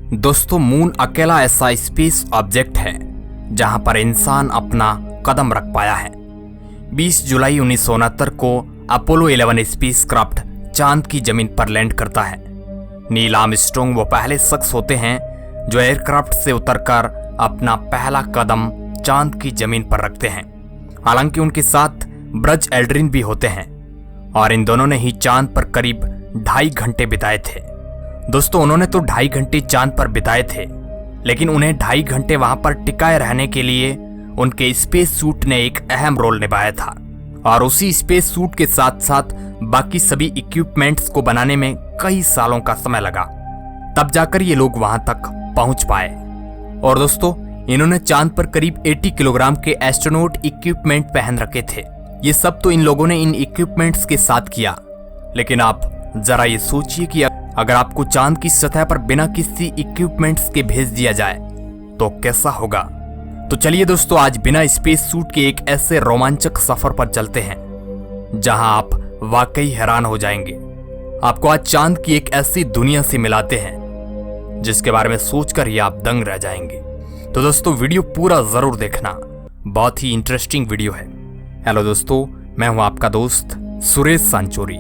दोस्तों, मून अकेला ऐसा स्पेस ऑब्जेक्ट है जहां पर इंसान अपना कदम रख पाया है। 20 जुलाई 1969 को अपोलो 11 स्पेसक्राफ्ट चांद की जमीन पर लैंड करता है। नील आर्मस्ट्रॉन्ग वो पहले शख्स होते हैं जो एयरक्राफ्ट से उतरकर अपना पहला कदम चांद की जमीन पर रखते हैं। हालांकि उनके साथ ब्रज एल्ड्रिन भी होते हैं और इन दोनों ने ही चांद पर करीब 2.5 घंटे बिताए थे। दोस्तों, उन्होंने तो 2.5 घंटे चांद पर बिताए थे, लेकिन उन्हें 2.5 घंटे वहां पर टिकाए रहने के लिए उनके स्पेस सूट ने एक अहम रोल निभाया था। और उसी स्पेस सूट के साथ साथ बाकी सभी इक्विपमेंट्स को बनाने में कई सालों का समय लगा, तब जाकर ये लोग वहां तक पहुंच पाए। और दोस्तों, इन्होंने चांद पर करीब 80 किलोग्राम के एस्ट्रोनॉट इक्विपमेंट पहन रखे थे। ये सब तो इन लोगों ने इन इक्विपमेंट्स के साथ किया, लेकिन आप जरा ये सोचिए कि अगर आपको चांद की सतह पर बिना किसी इक्विपमेंट्स के भेज दिया जाए तो कैसा होगा। तो चलिए दोस्तों, आज बिना स्पेस सूट के एक ऐसे रोमांचक सफर पर चलते हैं जहां आप वाकई हैरान हो जाएंगे। आपको आज चांद की एक ऐसी दुनिया से मिलाते हैं जिसके बारे में सोचकर ही आप दंग रह जाएंगे। तो दोस्तों, वीडियो पूरा जरूर देखना, बहुत ही इंटरेस्टिंग वीडियो है। हेलो दोस्तों, मैं हूं आपका दोस्त सुरेश सांचोरी।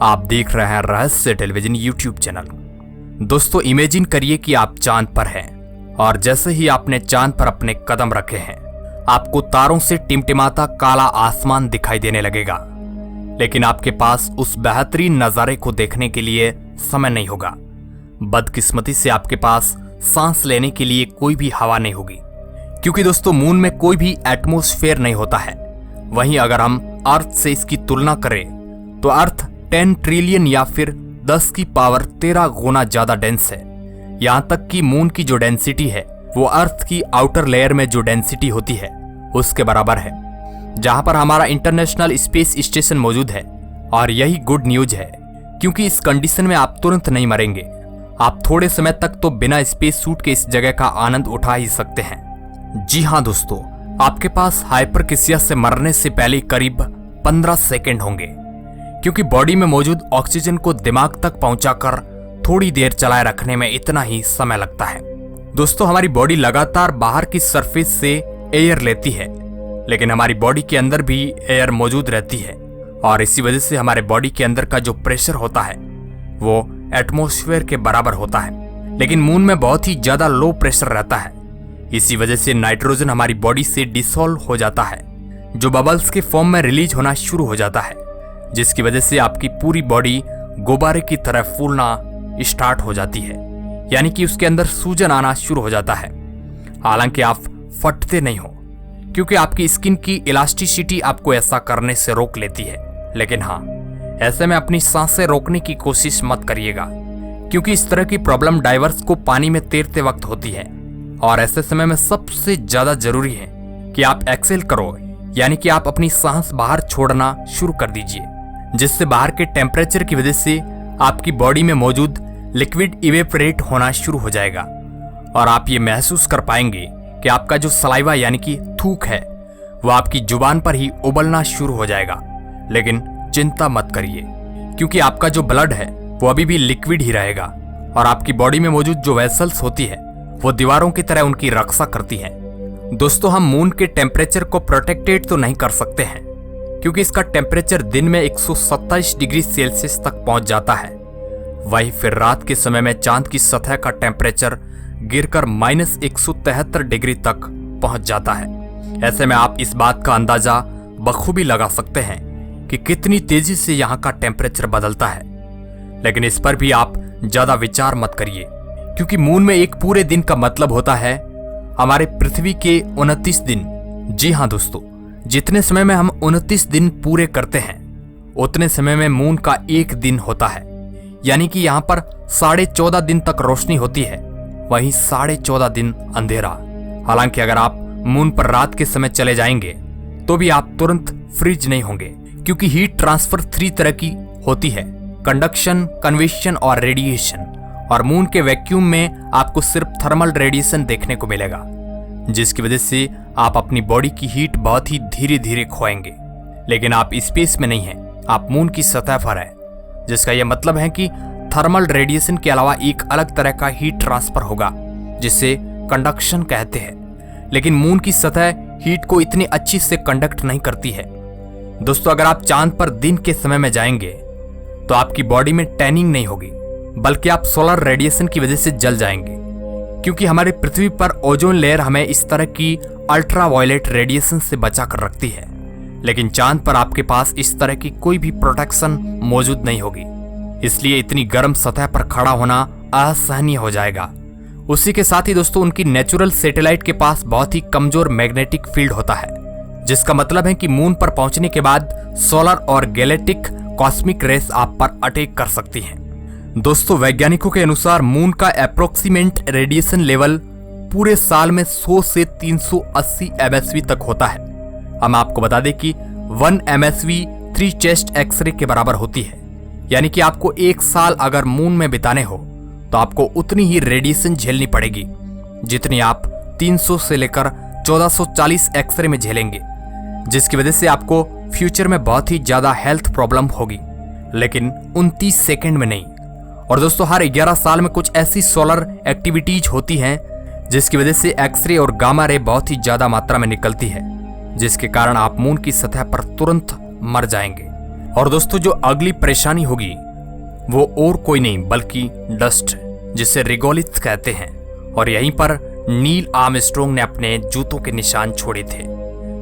आप देख रहे हैं रहस्य टेलीविजन यूट्यूब चैनल। दोस्तों, इमेजिन करिए कि आप चांद पर हैं और जैसे ही आपने चांद पर अपने कदम रखे हैं, आपको तारों से टिमटिमाता काला आसमान दिखाई देने लगेगा। लेकिन आपके पास उस बेहतरीन नजारे को देखने के लिए समय नहीं होगा। बदकिस्मती से आपके पास सांस लेने के लिए कोई भी हवा नहीं होगी, क्योंकि दोस्तों मून में कोई भी एटमॉस्फेयर नहीं होता है। वहीं अगर हम अर्थ से इसकी तुलना करें तो अर्थ 10 ट्रिलियन या फिर 10 की पावर 13 गुना ज्यादा डेंस है। यहां तक कि मून की जो डेंसिटी है वो अर्थ की आउटर लेयर में जो डेंसिटी होती है उसके बराबर है, जहां पर हमारा इंटरनेशनल स्पेस स्टेशन मौजूद है। और यही गुड न्यूज है, क्योंकि इस कंडीशन में आप तुरंत नहीं मरेंगे। आप थोड़े समय तक तो बिना स्पेस सूट के इस जगह का आनंद उठा ही सकते हैं। जी हाँ दोस्तों, आपके पास हाइपरकिसिया से मरने से पहले करीब 15 सेकेंड होंगे, क्योंकि बॉडी में मौजूद ऑक्सीजन को दिमाग तक पहुंचाकर थोड़ी देर चलाए रखने में इतना ही समय लगता है। दोस्तों, हमारी बॉडी लगातार बाहर की सरफेस से एयर लेती है, लेकिन हमारी बॉडी के अंदर भी एयर मौजूद रहती है। और इसी वजह से हमारे बॉडी के अंदर का जो प्रेशर होता है वो एटमॉस्फेयर के बराबर होता है। लेकिन मून में बहुत ही ज्यादा लो प्रेशर रहता है। इसी वजह से नाइट्रोजन हमारी बॉडी से डिसॉल्व हो जाता है, जो बबल्स के फॉर्म में रिलीज होना शुरू हो जाता है, जिसकी वजह से आपकी पूरी बॉडी गुब्बारे की तरह फूलना स्टार्ट हो जाती है, यानी कि उसके अंदर सूजन आना शुरू हो जाता है। हालांकि आप फटते नहीं हो, क्योंकि आपकी स्किन की इलास्टिसिटी आपको ऐसा करने से रोक लेती है। लेकिन हाँ, ऐसे में अपनी सांसें रोकने की कोशिश मत करिएगा, क्योंकि इस तरह की प्रॉब्लम डाइवर्स को पानी में तैरते वक्त होती है। और ऐसे समय में सबसे ज्यादा जरूरी है कि आप एक्सेल करो, यानी कि आप अपनी सांस बाहर छोड़ना शुरू कर दीजिए, जिससे बाहर के टेम्परेचर की वजह से आपकी बॉडी में मौजूद लिक्विड इवेपोरेट होना शुरू हो जाएगा। और आप ये महसूस कर पाएंगे कि आपका जो सलाइवा यानी कि थूक है वो आपकी जुबान पर ही उबलना शुरू हो जाएगा। लेकिन चिंता मत करिए, क्योंकि आपका जो ब्लड है वो अभी भी लिक्विड ही रहेगा। और आपकी बॉडी में मौजूद जो वेसल्स होती है वो दीवारों की तरह उनकी रक्षा करती है। दोस्तों, हम मून के टेम्परेचर को प्रोटेक्टेड तो नहीं कर सकते हैं, क्योंकि इसका टेम्परेचर दिन में 127 डिग्री सेल्सियस तक पहुंच जाता है। वहीं फिर रात के समय में चांद की सतह का टेम्परेचर गिरकर -173 डिग्री तक पहुंच जाता है। ऐसे में आप इस बात का अंदाजा बखूबी लगा सकते हैं कि कितनी तेजी से यहाँ का टेम्परेचर बदलता है। लेकिन इस पर भी आप ज्यादा विचार मत करिए, क्योंकि मून में एक पूरे दिन का मतलब होता है हमारे पृथ्वी के 29 दिन। जी हाँ दोस्तों, जितने समय में हम 29 दिन पूरे करते हैं, उतने समय में मून का एक दिन होता है। यानी कि यहाँ पर 14.5 दिन तक रोशनी होती है, वहीं 14.5 दिन अंधेरा। हालांकि अगर आप मून पर रात के समय चले जाएंगे तो भी आप तुरंत फ्रीज नहीं होंगे, क्योंकि हीट ट्रांसफर 3 तरह की होती है: कंडक्शन, कन्वेक्शन और रेडिएशन। और मून के वैक्यूम में आपको सिर्फ थर्मल रेडिएशन देखने को मिलेगा, जिसकी वजह से आप अपनी बॉडी की हीट बहुत ही धीरे धीरे खोएंगे। लेकिन आप स्पेस में नहीं हैं, आप मून की सतह पर हैं, जिसका यह मतलब है कि थर्मल रेडिएशन के अलावा एक अलग तरह का हीट ट्रांसफर होगा जिसे कंडक्शन कहते हैं। लेकिन मून की सतह हीट को इतनी अच्छी से कंडक्ट नहीं करती है। दोस्तों, अगर आप चांद पर दिन के समय में जाएंगे तो आपकी बॉडी में टैनिंग नहीं होगी, बल्कि आप सोलर रेडिएशन की वजह से जल जाएंगे, क्योंकि हमारी पृथ्वी पर ओजोन लेयर हमें इस तरह की अल्ट्रावायलेट रेडिएशन से बचा कर रखती है। लेकिन चांद पर आपके पास इस तरह की कोई भी प्रोटेक्शन मौजूद नहीं होगी, इसलिए इतनी गर्म सतह पर खड़ा होना असहनीय हो जाएगा। उसी के साथ ही दोस्तों, उनकी नेचुरल सैटेलाइट के पास बहुत ही कमजोर मैग्नेटिक फील्ड होता है, जिसका मतलब है कि मून पर पहुंचने के बाद सोलर और गैलेक्टिक कॉस्मिक रेस आप पर अटैक कर सकती हैं। दोस्तों, वैज्ञानिकों के अनुसार मून का अप्रोक्सीमेट रेडिएशन लेवल पूरे साल में 100 से 380 MSV तक होता है। हम आपको बता दें कि 1 MSV 3 चेस्ट एक्सरे के बराबर होती है, यानी कि आपको एक साल अगर मून में बिताने हो तो आपको उतनी ही रेडिएशन झेलनी पड़ेगी जितनी आप 300 से लेकर 1440 एक्सरे में झेलेंगे, जिसकी वजह से आपको फ्यूचर में बहुत ही ज्यादा हेल्थ प्रॉब्लम होगी, लेकिन 29 सेकंड में नहीं। और दोस्तों, हर 11 साल में कुछ ऐसी सोलर एक्टिविटीज होती हैं जिसकी वजह से एक्सरे और गामा रे बहुत ही ज्यादा मात्रा में निकलती है, जिसके कारण आप मून की सतह पर तुरंत मर जाएंगे। और दोस्तों, जो अगली परेशानी होगी वो और कोई नहीं बल्कि डस्ट, जिसे रिगोलिथ कहते हैं। और यहीं पर नील आर्मस्ट्रॉन्ग ने अपने जूतों के निशान छोड़े थे।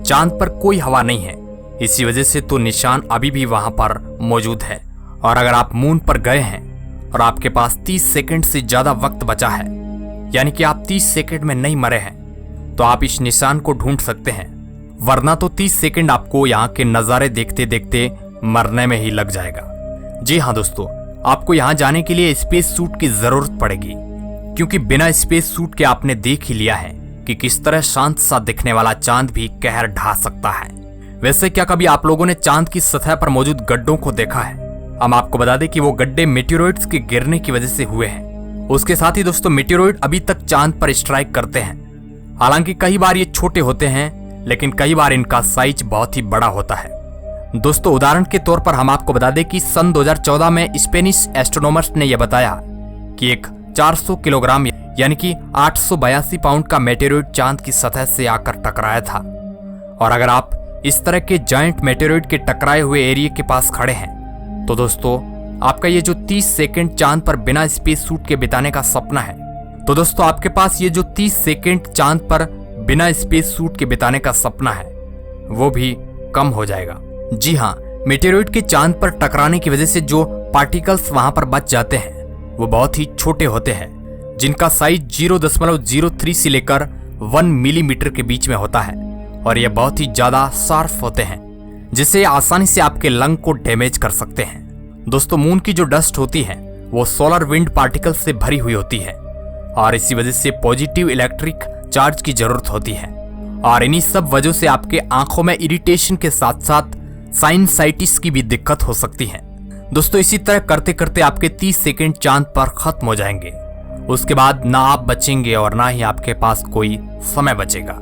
चांद पर कोई हवा नहीं है, इसी वजह से तो निशान अभी भी वहां पर मौजूद है। और अगर आप मून पर गए हैं और आपके पास 30 सेकंड से ज्यादा वक्त बचा है, यानी कि आप 30 सेकंड में नहीं मरे हैं, तो आप इस निशान को ढूंढ सकते हैं, वरना तो 30 सेकंड आपको यहाँ के नज़ारे देखते देखते मरने में ही लग जाएगा। जी हाँ दोस्तों, आपको यहाँ जाने के लिए स्पेस सूट की जरूरत पड़ेगी, क्योंकि बिना स्पेस सूट के आपने देख ही लिया है कि किस तरह शांत सा दिखने वाला चांद भी कहर ढा सकता है। वैसे क्या कभी आप लोगों ने चांद की सतह पर मौजूद गड्ढों को देखा है? हम आपको बता दें कि वो गड्ढे मेटेओराइट्स के गिरने की वजह से हुए हैं। उसके साथ ही दोस्तों, मेटेओराइट अभी तक चांद पर स्ट्राइक करते हैं। हालांकि कई बार ये छोटे होते हैं, लेकिन कई बार इनका साइज बहुत ही बड़ा होता है। दोस्तों, उदाहरण के तौर पर हम आपको बता दें कि सन 2014 में स्पेनिश एस्ट्रोनॉमर्स ने यह बताया कि एक 400 किलोग्राम यानी कि 882 पाउंड का मेटेओराइट चांद की सतह से आकर टकराया था। और अगर आप इस तरह के जायंट मेटेओराइट के टकराए हुए एरिया के पास खड़े हैं, तो दोस्तों आपका ये जो 30 सेकंड चांद पर बिना स्पेस सूट के बिताने का सपना है, तो दोस्तों आपके पास ये जो 30 सेकंड चांद पर बिना स्पेस सूट के बिताने का सपना है, वो भी कम हो जाएगा। जी हाँ, मेटेओराइट के चांद पर टकराने की वजह से जो पार्टिकल्स वहां पर बच जाते हैं वो बहुत ही छोटे होते हैं, जिनका साइज 0.03 से लेकर 1 मिलीमीटर के बीच में होता है। और ये बहुत ही ज्यादा शार्प होते हैं, जिससे आसानी से आपके लंग को डैमेज कर सकते हैं। दोस्तों, मून की जो डस्ट होती है वो सोलर विंड पार्टिकल से भरी हुई होती है, और इसी वजह से पॉजिटिव इलेक्ट्रिक चार्ज की जरूरत होती है। और इन्हीं सब वजह से आपके आंखों में इरिटेशन के साथ साथ साइनसाइटिस की भी दिक्कत हो सकती है। दोस्तों, इसी तरह करते करते आपके 30 सेकंड चांद पर खत्म हो जाएंगे। उसके बाद ना आप बचेंगे और ना ही आपके पास कोई समय बचेगा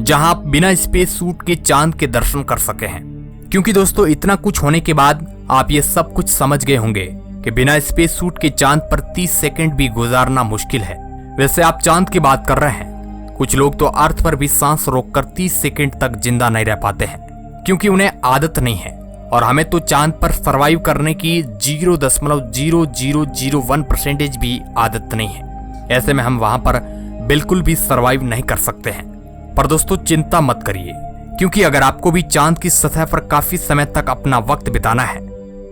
जहां आप बिना स्पेस सूट के चांद के दर्शन कर सके हैं। क्योंकि दोस्तों, इतना कुछ होने के बाद आप ये सब कुछ समझ गए होंगे कि बिना स्पेस सूट के चांद पर 30 सेकंड भी गुजारना मुश्किल है। वैसे आप चांद की बात कर रहे हैं, कुछ लोग तो अर्थ पर भी सांस रोककर 30 सेकंड तक जिंदा नहीं रह पाते हैं, क्योंकि उन्हें आदत नहीं है। और हमें तो चांद पर सरवाइव करने की 0.0001% भी आदत नहीं है। ऐसे में हम वहां पर बिल्कुल भी सरवाइव नहीं कर सकते हैं। पर दोस्तों, चिंता मत करिए, क्योंकि अगर आपको भी चांद की सतह पर काफी समय तक अपना वक्त बिताना है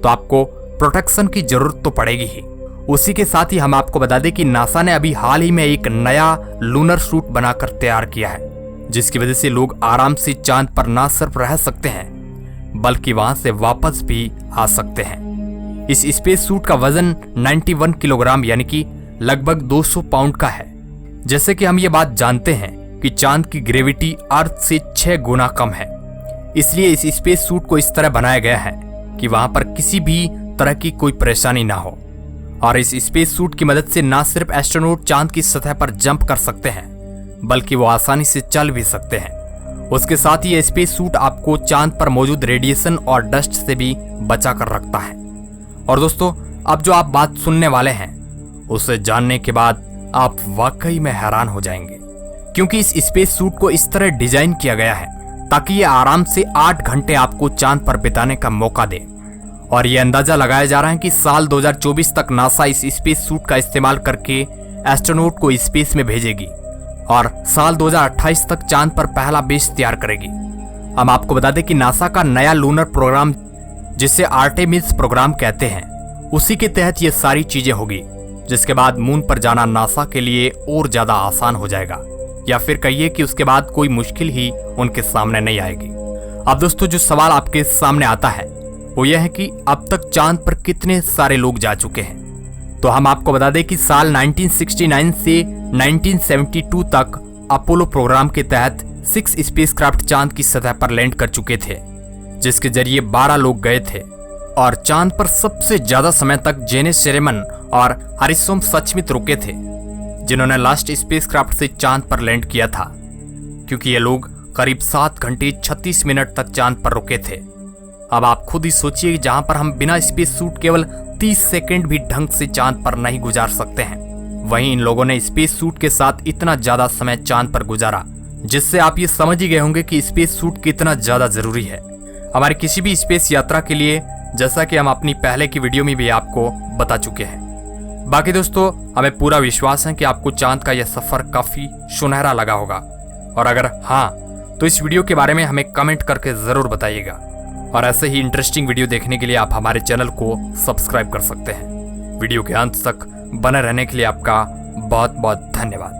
तो आपको प्रोटेक्शन की जरूरत तो पड़ेगी ही। उसी के साथ ही हम आपको बता दें कि नासा ने अभी हाल ही में एक नया लूनर सूट बनाकर तैयार किया है, जिसकी वजह से लोग आराम से चांद पर ना सिर्फ रह सकते हैं बल्कि वहां से वापस भी आ सकते हैं। इस स्पेस सूट का वजन 91 किलोग्राम यानी कि लगभग 200 पाउंड का है। जैसे कि हम ये बात जानते हैं कि चांद की ग्रेविटी अर्थ से 6 गुना कम है, इसलिए इस स्पेस सूट को इस तरह बनाया गया है कि वहां पर किसी भी तरह की कोई परेशानी ना हो। और इस स्पेस सूट की मदद से ना सिर्फ एस्ट्रोनॉट चांद की सतह पर जंप कर सकते हैं बल्कि वो आसानी से चल भी सकते हैं। उसके साथ ही ये स्पेस सूट आपको चांद पर मौजूद रेडिएशन और डस्ट से भी बचा कर रखता है। और दोस्तों, अब जो आप बात सुनने वाले हैं उसे जानने के बाद आप वाकई में हैरान हो जाएंगे, क्योंकि इस स्पेस सूट को इस तरह डिजाइन किया गया है ताकि ये आराम से 8 घंटे आपको चांद पर बिताने का मौका दे। और ये अंदाजा लगाया जा रहा है कि साल 2024 तक नासा इस स्पेस सूट का इस्तेमाल करके एस्ट्रोनॉट को स्पेस में भेजेगी और साल 2028 तक चांद पर पहला बेस तैयार करेगी। हम आपको बता दें कि नासा का नया लूनर प्रोग्राम, जिसे आर्टेमिस प्रोग्राम कहते हैं, उसी के तहत ये सारी चीजें होगी, जिसके बाद मून पर जाना नासा के लिए और ज्यादा आसान हो जाएगा, या फिर कहिए कि उसके बाद कोई मुश्किल ही उनके सामने नहीं आएगी। अब दोस्तों, जो सवाल आपके सामने आता है वो यह है कि अब तक चांद पर कितने सारे लोग जा चुके हैं। तो हम आपको बता दें कि साल 1969 से 1972 तक अपोलो प्रोग्राम के तहत 6 स्पेसक्राफ्ट चांद की सतह पर लैंड कर चुके थे, जिसके जरिए 12 लोग गए थे। और चांद पर सबसे ज्यादा समय तक जेनिस शेरेमन और हरिसोम सचमित रुके थे, जिन्होंने लास्ट स्पेसक्राफ्ट से चांद पर लैंड किया था, क्योंकि ये लोग करीब 7 घंटे 36 मिनट तक चांद पर रुके थे। अब आप खुद ही सोचिए, जहां पर हम बिना स्पेस सूट केवल 30 सेकंड भी ढंग से चांद पर नहीं गुजार सकते हैं, वहीं इन लोगों ने स्पेस सूट के साथ इतना ज्यादा समय चांद पर गुजारा, जिससे आप ये समझ ही गए होंगे कि स्पेस सूट कितना ज्यादा जरूरी है हमारी किसी भी स्पेस यात्रा के लिए, जैसा कि हम अपनी पहले की वीडियो में भी आपको बता चुके हैं। बाकी दोस्तों, हमें पूरा विश्वास है कि आपको चांद का यह सफर काफी सुनहरा लगा होगा, और अगर हाँ तो इस वीडियो के बारे में हमें कमेंट करके जरूर बताइएगा। और ऐसे ही इंटरेस्टिंग वीडियो देखने के लिए आप हमारे चैनल को सब्सक्राइब कर सकते हैं। वीडियो के अंत तक बने रहने के लिए आपका बहुत बहुत धन्यवाद।